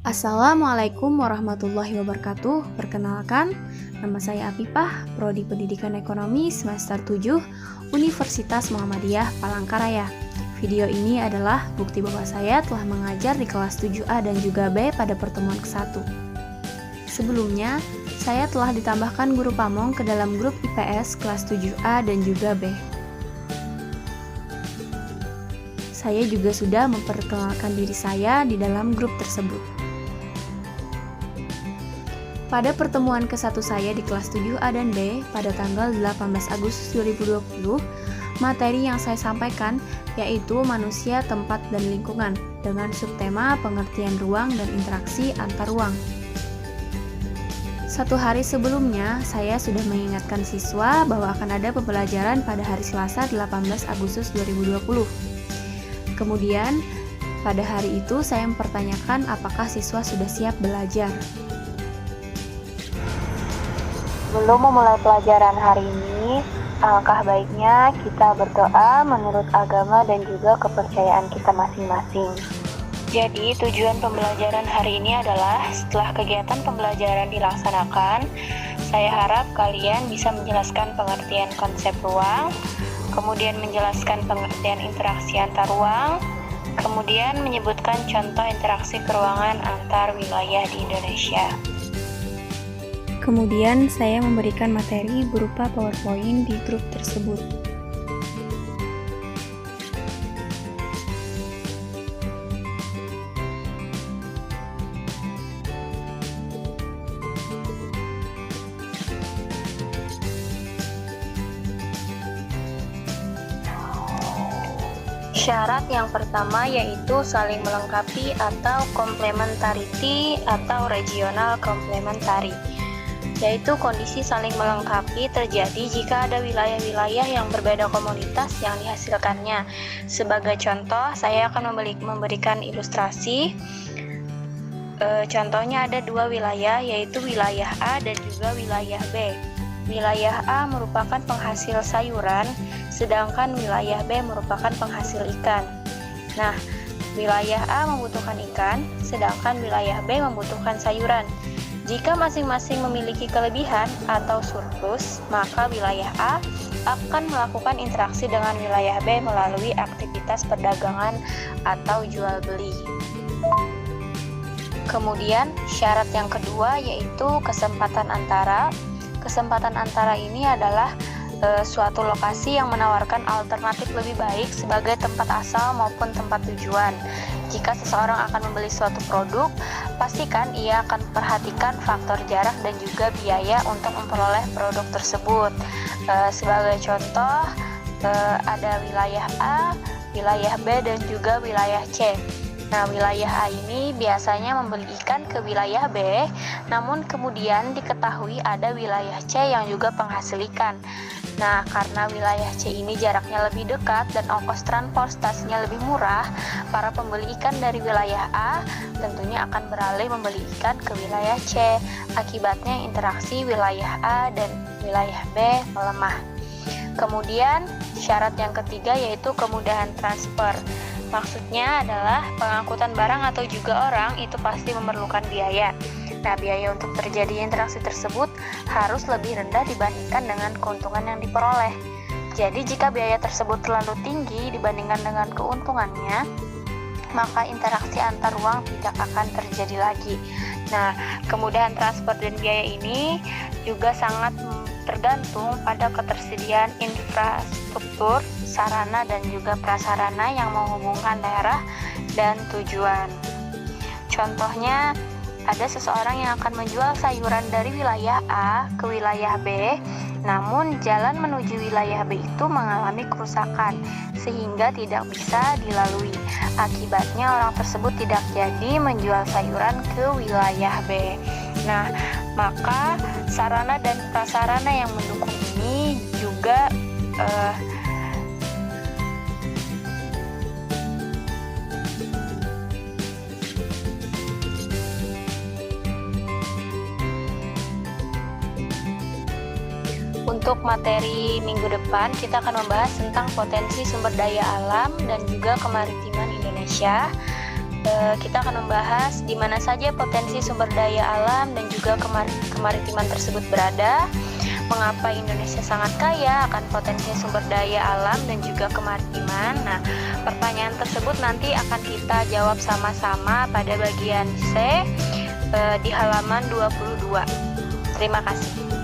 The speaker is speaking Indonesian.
Assalamualaikum warahmatullahi wabarakatuh. Perkenalkan, nama saya Afifah, Prodi Pendidikan Ekonomi semester 7, Universitas Muhammadiyah Palangkaraya. Video ini adalah bukti bahwa saya telah mengajar di kelas 7A dan juga B pada pertemuan ke-1. Sebelumnya, saya telah ditambahkan guru pamong ke dalam grup IPS kelas 7A dan juga B. Saya juga sudah memperkenalkan diri saya di dalam grup tersebut. Pada pertemuan ke-1 saya di kelas 7A dan B pada tanggal 18 Agustus 2020, materi yang saya sampaikan yaitu manusia, tempat, dan lingkungan dengan subtema pengertian ruang dan interaksi antar ruang. Satu hari sebelumnya, saya sudah mengingatkan siswa bahwa akan ada pembelajaran pada hari Selasa 18 Agustus 2020. Kemudian, pada hari itu saya mempertanyakan apakah siswa sudah siap belajar. Sebelum memulai pelajaran hari ini, alangkah baiknya kita berdoa menurut agama dan juga kepercayaan kita masing-masing. Jadi, tujuan pembelajaran hari ini adalah setelah kegiatan pembelajaran dilaksanakan, saya harap kalian bisa menjelaskan pengertian konsep ruang, kemudian menjelaskan pengertian interaksi antar ruang, kemudian menyebutkan contoh interaksi keruangan antar wilayah di Indonesia. Kemudian saya memberikan materi berupa PowerPoint di grup tersebut. Syarat yang pertama yaitu saling melengkapi atau complementarity atau regional complementary, yaitu kondisi saling melengkapi terjadi jika ada wilayah-wilayah yang berbeda komunitas yang dihasilkannya. Sebagai contoh, saya akan memberikan ilustrasi. Contohnya ada dua wilayah, yaitu wilayah A dan juga wilayah B. Wilayah A merupakan penghasil sayuran, sedangkan wilayah B merupakan penghasil ikan. Nah, wilayah A membutuhkan ikan, sedangkan wilayah B membutuhkan sayuran. Jika masing-masing memiliki kelebihan atau surplus, maka wilayah A akan melakukan interaksi dengan wilayah B melalui aktivitas perdagangan atau jual beli. Kemudian, syarat yang kedua yaitu kesempatan antara. Kesempatan antara ini adalah suatu lokasi yang menawarkan alternatif lebih baik sebagai tempat asal maupun tempat tujuan. Jika seseorang akan membeli suatu produk, pastikan ia akan perhatikan faktor jarak dan juga biaya untuk memperoleh produk tersebut. Sebagai contoh, ada wilayah A, wilayah B, dan juga wilayah C. Nah, wilayah A ini biasanya membeli ikan ke wilayah B, namun kemudian diketahui ada wilayah C yang juga penghasil ikan. Nah, karena wilayah C ini jaraknya lebih dekat dan ongkos transportasinya lebih murah, para pembeli ikan dari wilayah A tentunya akan beralih membeli ikan ke wilayah C. Akibatnya interaksi wilayah A dan wilayah B melemah. Kemudian, syarat yang ketiga yaitu kemudahan transfer. Maksudnya adalah pengangkutan barang atau juga orang itu pasti memerlukan biaya. Nah, biaya untuk terjadi interaksi tersebut harus lebih rendah dibandingkan dengan keuntungan yang diperoleh. Jadi, jika biaya tersebut terlalu tinggi dibandingkan dengan keuntungannya, maka interaksi antar ruang tidak akan terjadi lagi. Nah, kemudahan transfer dan biaya ini juga sangat tergantung pada ketersediaan infrastruktur, sarana dan juga prasarana yang menghubungkan daerah dan tujuan. Contohnya, ada seseorang yang akan menjual sayuran dari wilayah A ke wilayah B, namun jalan menuju wilayah B itu mengalami kerusakan sehingga tidak bisa dilalui. Akibatnya orang tersebut tidak jadi menjual sayuran ke wilayah B. Nah, maka sarana dan prasarana yang mendukung ini juga Untuk materi minggu depan, kita akan membahas tentang potensi sumber daya alam dan juga kemaritiman Indonesia. kita akan membahas di mana saja potensi sumber daya alam dan juga kemaritiman tersebut berada, mengapa Indonesia sangat kaya akan potensi sumber daya alam dan juga kemaritiman. Nah, pertanyaan tersebut nanti akan kita jawab sama-sama pada bagian C di halaman 22. Terima kasih.